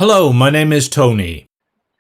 Hello, my name is Tony.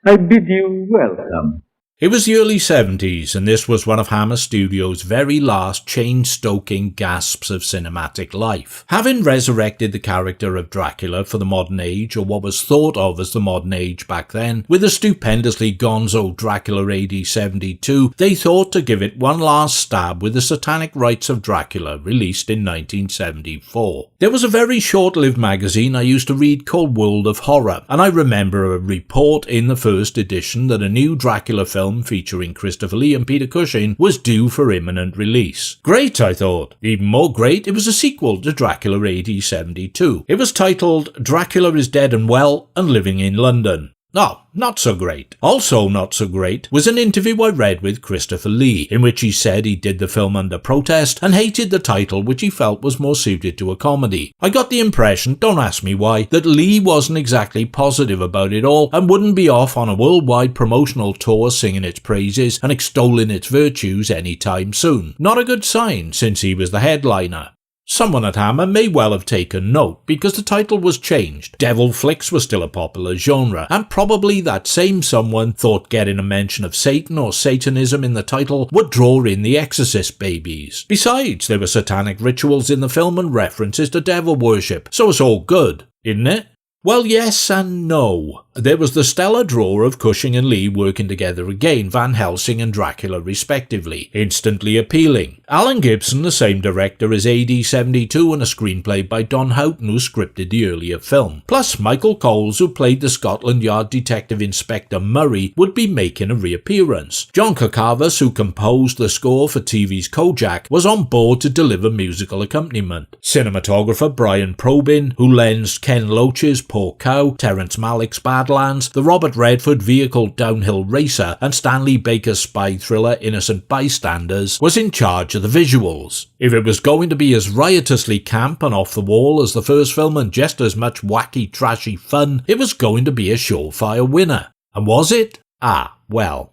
I bid you welcome. It was the early 70s, and this was one of Hammer Studios' very last chain-stoking gasps of cinematic life. Having resurrected the character of Dracula for the modern age, or what was thought of as the modern age back then, with the stupendously gonzo Dracula AD 72, they thought to give it one last stab with the Satanic Rites of Dracula, released in 1974. There was a very short-lived magazine I used to read called World of Horror, and I remember a report in the first edition that a new Dracula film featuring Christopher Lee and Peter Cushing was due for imminent release. Great, I thought. Even more great, it was a sequel to Dracula AD 72. It was titled Dracula is Dead and Well and Living in London. Oh, not so great. Also not so great was an interview I read with Christopher Lee, in which he said he did the film under protest and hated the title, which he felt was more suited to a comedy. I got the impression, don't ask me why, that Lee wasn't exactly positive about it all and wouldn't be off on a worldwide promotional tour singing its praises and extolling its virtues anytime soon. Not a good sign, since he was the headliner. Someone at Hammer may well have taken note, because the title was changed. Devil flicks were still a popular genre, and probably that same someone thought getting a mention of Satan or Satanism in the title would draw in the Exorcist babies. Besides, there were satanic rituals in the film and references to devil worship, so it's all good, isn't it? Well, yes and no. There was the stellar draw of Cushing and Lee working together again, Van Helsing and Dracula respectively, instantly appealing. Alan Gibson, the same director as AD 72, and a screenplay by Don Houghton, who scripted the earlier film. Plus Michael Coles, who played the Scotland Yard Detective Inspector Murray, would be making a reappearance. John Kakavas, who composed the score for TV's Kojak, was on board to deliver musical accompaniment. Cinematographer Brian Probyn, who lensed Ken Loach's Poor Cow, Terrence Malick's Badlands, the Robert Redford vehicle Downhill Racer, and Stanley Baker's spy thriller Innocent Bystanders, was in charge of the visuals. If it was going to be as riotously camp and off the wall as the first film and just as much wacky trashy fun, it was going to be a surefire winner. And was it? Ah, well.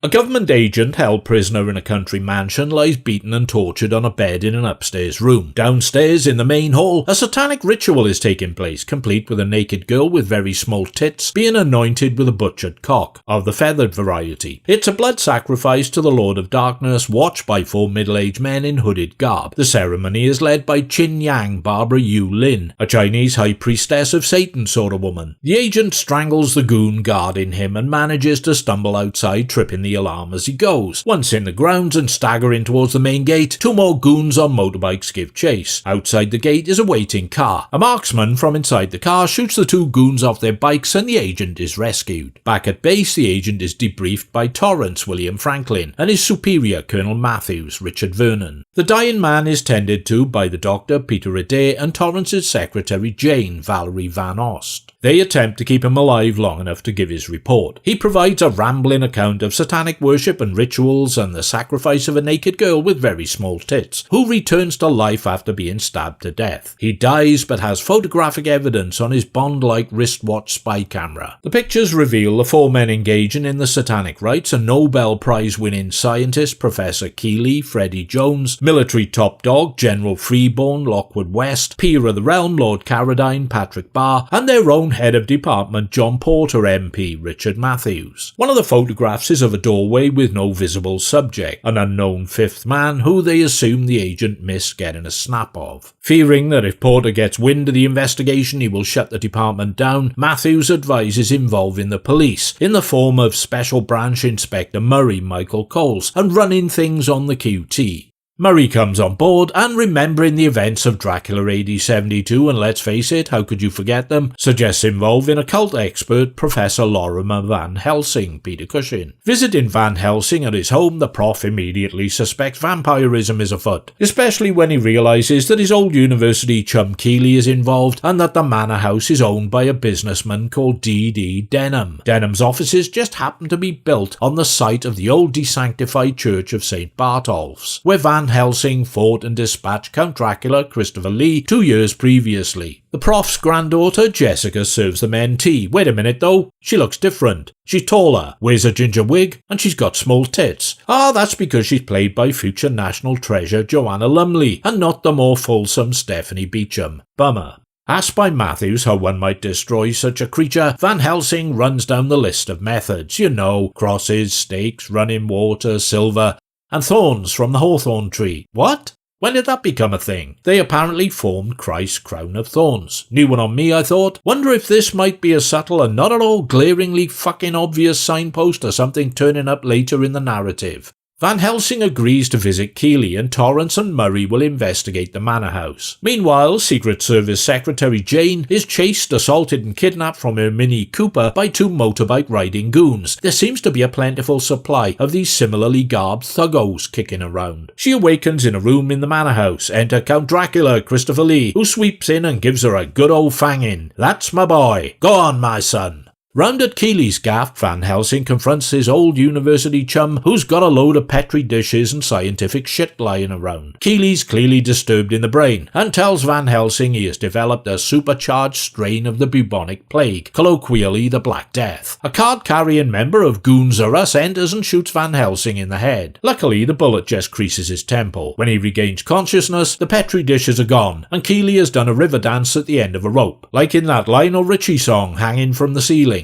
A government agent held prisoner in a country mansion lies beaten and tortured on a bed in an upstairs room. Downstairs in the main hall, a satanic ritual is taking place, complete with a naked girl with very small tits being anointed with a butchered cock, of the feathered variety. It's a blood sacrifice to the Lord of Darkness, watched by 4 middle-aged men in hooded garb. The ceremony is led by Chin Yang Barbara Yu Lin, a Chinese high priestess of Satan sort of woman. The agent strangles the goon guarding him and manages to stumble outside, tripping the alarm as he goes. Once in the grounds and staggering towards the main gate, 2 more goons on motorbikes give chase. Outside the gate is a waiting car. A marksman from inside the car shoots the 2 goons off their bikes and the agent is rescued. Back at base, the agent is debriefed by Torrance William Franklin and his superior Colonel Matthews Richard Vernon. The dying man is tended to by the doctor Peter Adair and Torrance's secretary Jane Valerie Van Ost. They attempt to keep him alive long enough to give his report. He provides a rambling account of satanic worship and rituals and the sacrifice of a naked girl with very small tits, who returns to life after being stabbed to death. He dies but has photographic evidence on his Bond-like wristwatch spy camera. The pictures reveal the 4 men engaging in the satanic rites: a Nobel Prize-winning scientist, Professor Keeley, Freddie Jones, military top dog, General Freeborn, Lockwood West, peer of the realm, Lord Carradine, Patrick Barr, and their own head of department, John Porter MP, Richard Matthews. One of the photographs is of a doorway with no visible subject, an unknown 5th man who they assume the agent missed getting a snap of. Fearing that if Porter gets wind of the investigation he will shut the department down, Matthews advises involving the police, in the form of Special Branch Inspector Murray Michael Coles, and running things on the QT. Murray comes on board and, remembering the events of Dracula AD 72, and let's face it, how could you forget them, suggests involving occult expert Professor Lorimer Van Helsing, Peter Cushing. Visiting Van Helsing at his home, the prof immediately suspects vampirism is afoot, especially when he realises that his old university chum Keeley is involved and that the manor house is owned by a businessman called D.D. Denham. Denham's offices just happen to be built on the site of the old desanctified church of St. Bartolph's, where Van Helsing fought and dispatched Count Dracula Christopher Lee 2 years previously. The prof's granddaughter Jessica serves the men tea. Wait a minute though, she looks different. She's taller, wears a ginger wig, and she's got small tits. Ah, that's because she's played by future national treasure Joanna Lumley, and not the more fulsome Stephanie Beecham. Bummer. Asked by Matthews how one might destroy such a creature, Van Helsing runs down the list of methods. You know, crosses, stakes, running water, silver, and thorns from the hawthorn tree. What? When did that become a thing? They apparently formed Christ's crown of thorns. New one on me, I thought. Wonder if this might be a subtle and not at all glaringly fucking obvious signpost or something turning up later in the narrative. Van Helsing agrees to visit Keeley, and Torrance and Murray will investigate the manor house. Meanwhile, Secret Service Secretary Jane is chased, assaulted and kidnapped from her Mini Cooper by two motorbike riding goons. There seems to be a plentiful supply of these similarly garbed thuggos kicking around. She awakens in a room in the manor house. Enter Count Dracula, Christopher Lee, who sweeps in and gives her a good old fanging. That's my boy. Go on, my son. Round at Keeley's gaff, Van Helsing confronts his old university chum who's got a load of petri dishes and scientific shit lying around. Keeley's clearly disturbed in the brain and tells Van Helsing he has developed a supercharged strain of the bubonic plague, colloquially the Black Death. A card-carrying member of Goons R Us enters and shoots Van Helsing in the head. Luckily, the bullet just creases his temple. When he regains consciousness, the petri dishes are gone, and Keeley has done a river dance at the end of a rope, like in that Lionel Richie song, Hanging from the Ceiling.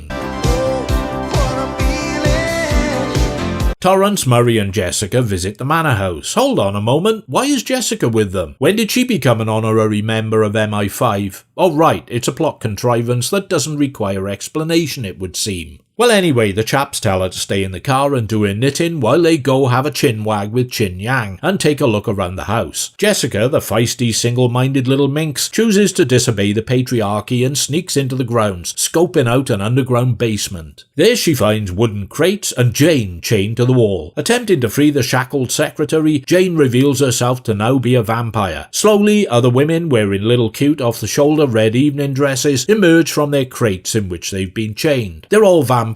Torrance, Murray and Jessica visit the manor house. Hold on a moment, why is Jessica with them? When did she become an honorary member of MI5? Oh right, it's a plot contrivance that doesn't require explanation, it would seem. Well anyway, the chaps tell her to stay in the car and do her knitting while they go have a chinwag with Chin Yang and take a look around the house. Jessica, the feisty, single-minded little minx, chooses to disobey the patriarchy and sneaks into the grounds, scoping out an underground basement. There she finds wooden crates and Jane chained to the wall. Attempting to free the shackled secretary, Jane reveals herself to now be a vampire. Slowly, other women wearing little cute off-the-shoulder red evening dresses emerge from their crates in which they've been chained. They're all vampires.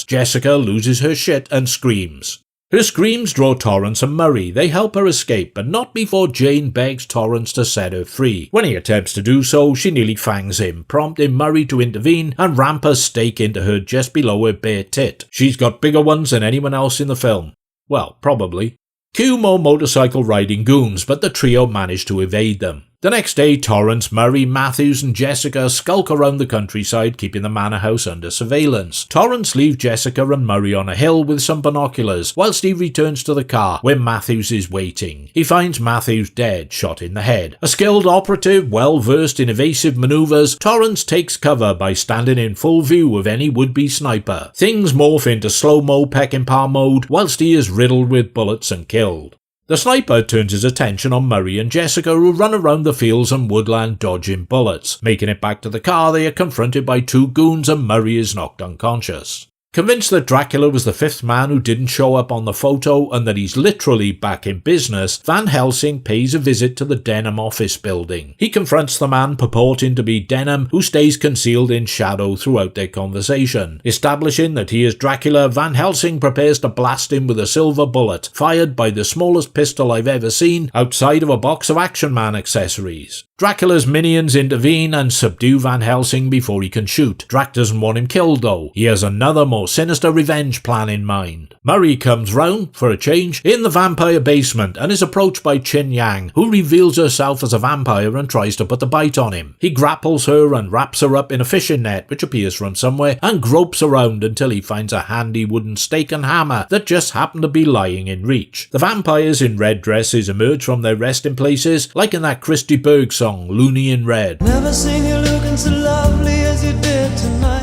Jessica loses her shit and screams. Her screams draw Torrance and Murray. They help her escape, but not before Jane begs Torrance to set her free. When he attempts to do so, she nearly fangs him, prompting Murray to intervene and ramp a stake into her just below her bare tit. She's got bigger ones than anyone else in the film. Well, probably. Cue more motorcycle riding goons, but the trio manage to evade them. The next day, Torrance, Murray, Matthews and Jessica skulk around the countryside, keeping the manor house under surveillance. Torrance leaves Jessica and Murray on a hill with some binoculars, whilst he returns to the car, where Matthews is waiting. He finds Matthews dead, shot in the head. A skilled operative, well-versed in evasive manoeuvres, Torrance takes cover by standing in full view of any would-be sniper. Things morph into slow-mo Peckinpah mode, whilst he is riddled with bullets and killed. The sniper turns his attention on Murray and Jessica, who run around the fields and woodland dodging bullets. Making it back to the car, they are confronted by two goons and Murray is knocked unconscious. Convinced that Dracula was the fifth man who didn't show up on the photo and that he's literally back in business, Van Helsing pays a visit to the Denham office building. He confronts the man purporting to be Denham, who stays concealed in shadow throughout their conversation. Establishing that he is Dracula, Van Helsing prepares to blast him with a silver bullet, fired by the smallest pistol I've ever seen, outside of a box of Action Man accessories. Dracula's minions intervene and subdue Van Helsing before he can shoot. Drac doesn't want him killed though. He has another more sinister revenge plan in mind. Murray comes round, for a change, in the vampire basement and is approached by Chin Yang, who reveals herself as a vampire and tries to put the bite on him. He grapples her and wraps her up in a fishing net which appears from somewhere and gropes around until he finds a handy wooden stake and hammer that just happen to be lying in reach. The vampires in red dresses emerge from their resting places, like in that Christy Berg song, Looney in Red. Never seen you looking so lovely as you did tonight.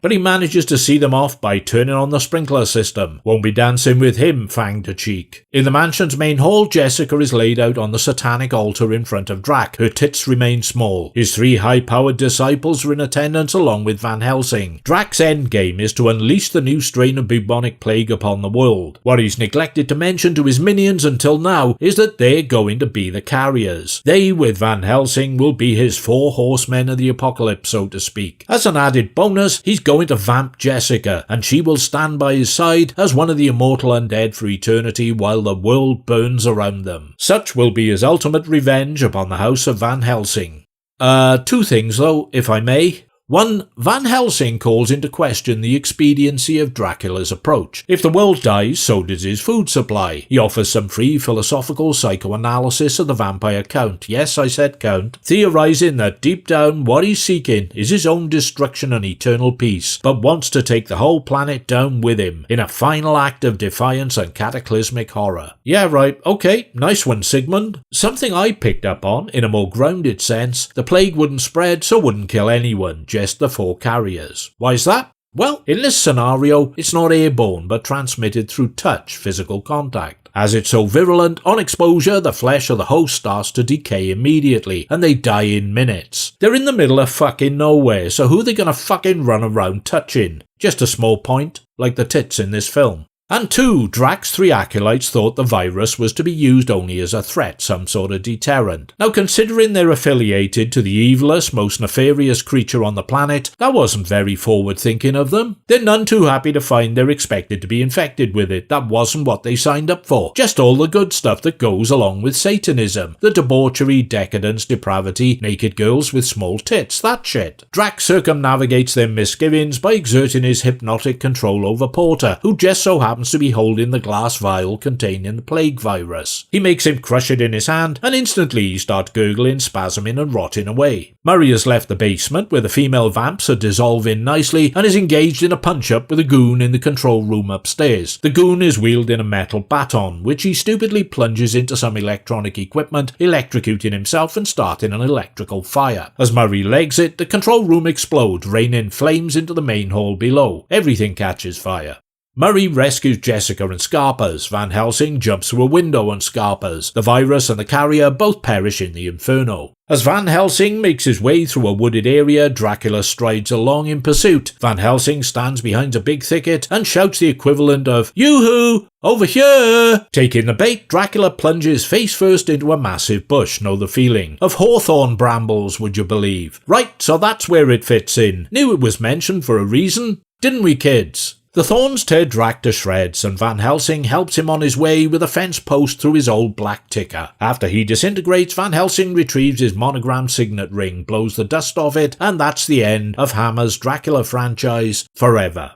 But he manages to see them off by turning on the sprinkler system. Won't be dancing with him, fang to cheek. In the mansion's main hall, Jessica is laid out on the satanic altar in front of Drac. Her tits remain small. His three high-powered disciples are in attendance along with Van Helsing. Drac's endgame is to unleash the new strain of bubonic plague upon the world. What he's neglected to mention to his minions until now is that they're going to be the carriers. They, with Van Helsing, will be his four horsemen of the apocalypse, so to speak. As an added bonus, he's going to vamp Jessica, and she will stand by his side as one of the immortal undead for eternity while the world burns around them. Such will be his ultimate revenge upon the house of Van Helsing. Two things though, if I may. 1. Van Helsing calls into question the expediency of Dracula's approach. If the world dies, so does his food supply. He offers some free philosophical psychoanalysis of the vampire count. Yes, I said count. Theorizing that deep down what he's seeking is his own destruction and eternal peace, but wants to take the whole planet down with him in a final act of defiance and cataclysmic horror. Yeah, right. Okay, nice one, Sigmund. Something I picked up on, in a more grounded sense, the plague wouldn't spread, so wouldn't kill anyone, just the 4 carriers. Why's that? Well, in this scenario, it's not airborne, but transmitted through touch, physical contact. As it's so virulent, on exposure, the flesh of the host starts to decay immediately, and they die in minutes. They're in the middle of fucking nowhere, so who are they gonna fucking run around touching? Just a small point, like the tits in this film. And 2. Drax's 3 acolytes thought the virus was to be used only as a threat, some sort of deterrent. Now, considering they're affiliated to the evilest, most nefarious creature on the planet, that wasn't very forward-thinking of them. They're none too happy to find they're expected to be infected with it. That wasn't what they signed up for. Just all the good stuff that goes along with Satanism. The debauchery, decadence, depravity, naked girls with small tits, that shit. Drax circumnavigates their misgivings by exerting his hypnotic control over Porter, who just so happens to be holding the glass vial containing the plague virus. He makes him crush it in his hand, and instantly he starts gurgling, spasming and rotting away. Murray has left the basement where the female vamps are dissolving nicely and is engaged in a punch-up with a goon in the control room upstairs. The goon is wielding a metal baton, which he stupidly plunges into some electronic equipment, electrocuting himself and starting an electrical fire. As Murray legs it, the control room explodes, raining flames into the main hall below. Everything catches fire. Murray rescues Jessica and Scarpers. Van Helsing jumps through a window on Scarpers. The virus and the carrier both perish in the inferno. As Van Helsing makes his way through a wooded area, Dracula strides along in pursuit. Van Helsing stands behind a big thicket and shouts the equivalent of "Yoo-hoo! Over here!" Taking the bait, Dracula plunges face first into a massive bush. Know the feeling. Of hawthorn brambles, would you believe? Right, so that's where it fits in. Knew it was mentioned for a reason, didn't we, kids? The thorns tear Drac to shreds, and Van Helsing helps him on his way with a fence post through his old black ticker. After he disintegrates, Van Helsing retrieves his monogrammed signet ring, blows the dust off it, and that's the end of Hammer's Dracula franchise forever.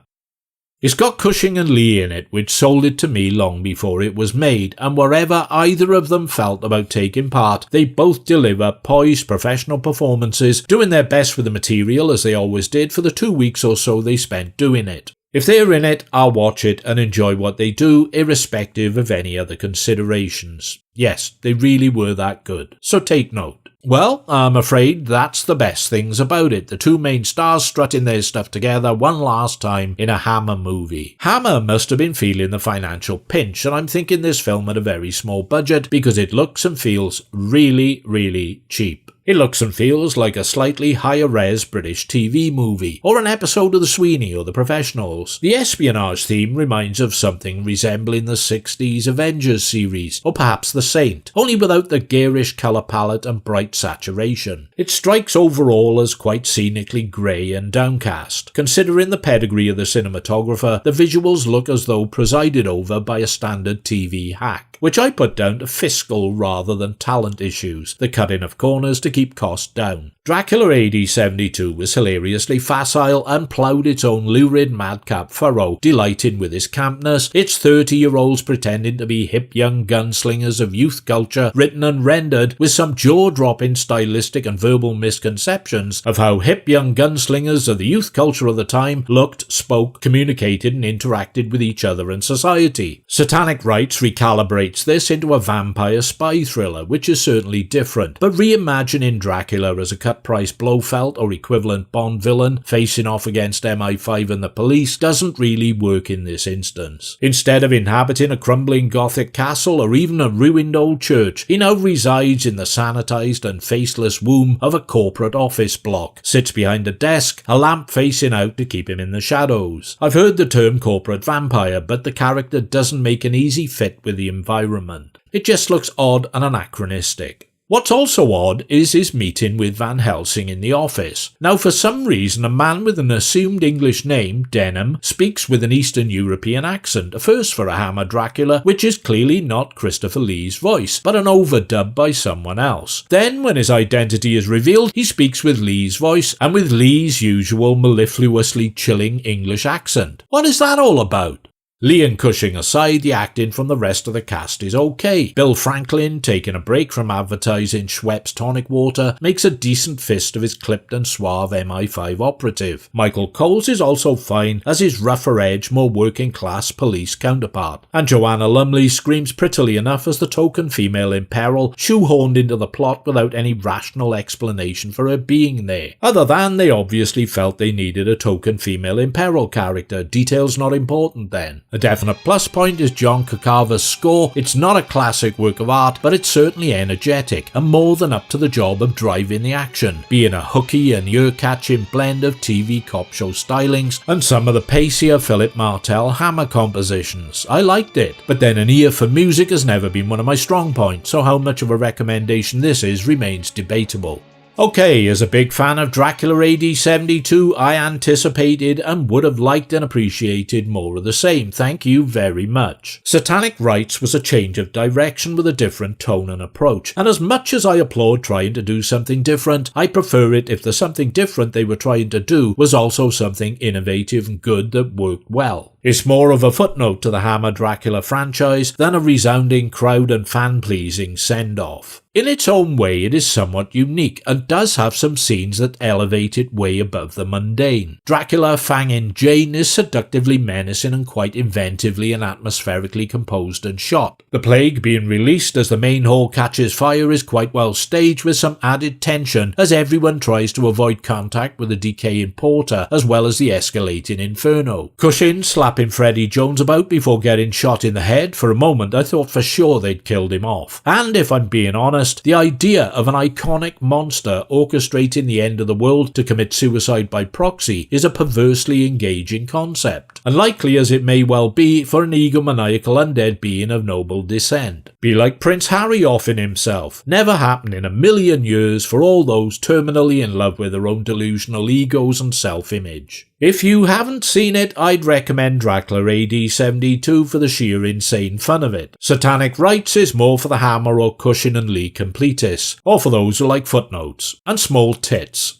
It's got Cushing and Lee in it, which sold it to me long before it was made, and wherever either of them felt about taking part, they both deliver poised professional performances, doing their best with the material as they always did for the 2 weeks or so they spent doing it. If they're in it, I'll watch it and enjoy what they do, irrespective of any other considerations. Yes, they really were that good, so take note. Well, I'm afraid that's the best things about it. The 2 main stars strutting their stuff together one last time in a Hammer movie. Hammer must have been feeling the financial pinch, and I'm thinking this film had a very small budget because it looks and feels really, really cheap. It looks and feels like a slightly higher-res British TV movie, or an episode of The Sweeney or The Professionals. The espionage theme reminds of something resembling the 60s Avengers series, or perhaps The Saint, only without the garish colour palette and bright saturation. It strikes overall as quite scenically grey and downcast. Considering the pedigree of the cinematographer, the visuals look as though presided over by a standard TV hack, which I put down to fiscal rather than talent issues, the cutting of corners to keep costs down. Dracula AD 72 was hilariously facile and ploughed its own lurid madcap furrow, delighting with its campness, its 30-year-olds pretending to be hip young gunslingers of youth culture, written and rendered with some jaw-dropping stylistic and verbal misconceptions of how hip young gunslingers of the youth culture of the time looked, spoke, communicated and interacted with each other and society. Satanic Rites recalibrates this into a vampire spy thriller, which is certainly different, but reimagining Dracula as a cut-price Blofeld or equivalent Bond villain facing off against MI5 and the police doesn't really work in this instance. Instead of inhabiting a crumbling Gothic castle or even a ruined old church, he now resides in the sanitised and faceless womb of a corporate office block, sits behind a desk, a lamp facing out to keep him in the shadows. I've heard the term corporate vampire, but the character doesn't make an easy fit with the environment. It just looks odd and anachronistic. What's also odd is his meeting with Van Helsing in the office. Now, for some reason, a man with an assumed English name, Denham, speaks with an Eastern European accent, a first for a Hammer Dracula, which is clearly not Christopher Lee's voice, but an overdub by someone else. Then, when his identity is revealed, he speaks with Lee's voice, and with Lee's usual mellifluously chilling English accent. What is that all about? Lee and Cushing aside, the acting from the rest of the cast is okay. Bill Franklin, taking a break from advertising Schweppes tonic water, makes a decent fist of his clipped and suave MI5 operative. Michael Coles is also fine as his rougher edge, more working class police counterpart. And Joanna Lumley screams prettily enough as the token female in peril, shoehorned into the plot without any rational explanation for her being there. Other than they obviously felt they needed a token female in peril character, details not important then. A definite plus point is John Kakava's score. It's not a classic work of art, but it's certainly energetic and more than up to the job of driving the action, being a hooky and ear-catching blend of TV cop show stylings and some of the pacier Philip Martell Hammer compositions. I liked it, but then an ear for music has never been one of my strong points, so how much of a recommendation this is remains debatable. Okay, as a big fan of Dracula AD 72, I anticipated and would have liked and appreciated more of the same, thank you very much. Satanic Rites was a change of direction with a different tone and approach, and as much as I applaud trying to do something different, I prefer it if the something different they were trying to do was also something innovative and good that worked well. It's more of a footnote to the Hammer Dracula franchise than a resounding crowd and fan-pleasing send-off. In its own way, it is somewhat unique and does have some scenes that elevate it way above the mundane. Dracula fanging Jane is seductively menacing and quite inventively and atmospherically composed and shot. The plague being released as the main hall catches fire is quite well staged with some added tension as everyone tries to avoid contact with the decaying porter as well as the escalating inferno. Cushing slapping Freddie Jones about before getting shot in the head. For a moment I thought for sure they'd killed him off. And if I'm being honest, the idea of an iconic monster orchestrating the end of the world to commit suicide by proxy is a perversely engaging concept, unlikely as it may well be for an egomaniacal undead being of noble descent. Be like Prince Harry offing himself. Never happen in a million years for all those terminally in love with their own delusional egos and self-image. If you haven't seen it, I'd recommend Dracula AD 72 for the sheer insane fun of it. Satanic Rites is more for the Hammer or Cushing and Lee completists, or for those who like footnotes and small tits.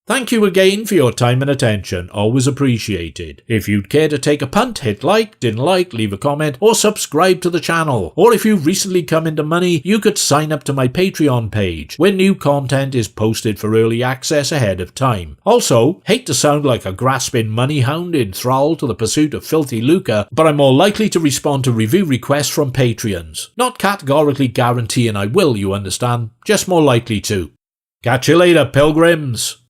Thank you again for your time and attention, always appreciated. If you'd care to take a punt, hit like, didn't like, leave a comment, or subscribe to the channel. Or if you've recently come into money, you could sign up to my Patreon page, where new content is posted for early access ahead of time. Also, hate to sound like a grasping money hound in thrall to the pursuit of filthy lucre, but I'm more likely to respond to review requests from Patreons. Not categorically guaranteeing I will, you understand, just more likely to. Catch you later, pilgrims!